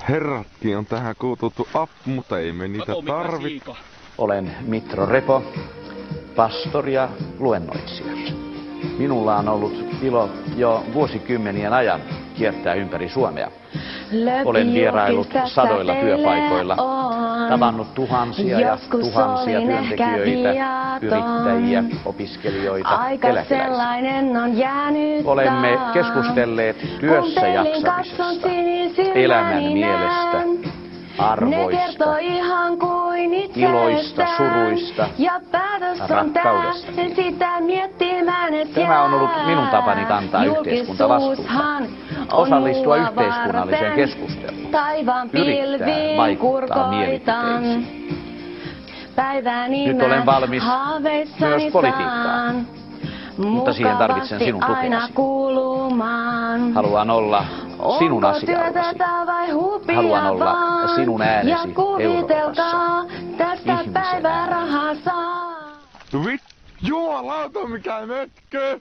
Herratkin on tähän kuututtu mutta ei me niitä tarvitse. Olen Mitro Repo, pastori ja luennoitsija. Minulla on ollut ilo jo vuosikymmenien ajan kiertää ympäri Suomea. Olen vieraillut sadoilla työpaikoilla, tavannut tuhansia ja tuhansia työntekijöitä, yrittäjiä, opiskelijoita, eläkeläisiä. Olemme keskustelleet työssä jaksamisesta, elämän mielestä, arvoista, iloista, suruista, rakkaudesta. Tämä on ollut minun tapani kantaa yhteiskuntavastuuta, osallistua yhteiskunnalliseen keskusteluun, yrittää vaikuttaa mielipiteisiin. Nyt olen valmis myös politiikkaan, mutta siihen tarvitsen sinun tukeasi. Haluan olla sinun asiallasi. Haluan olla sinun äänesi Euroopassa, ihmisen ääni. Jumalauta mikä mötkö!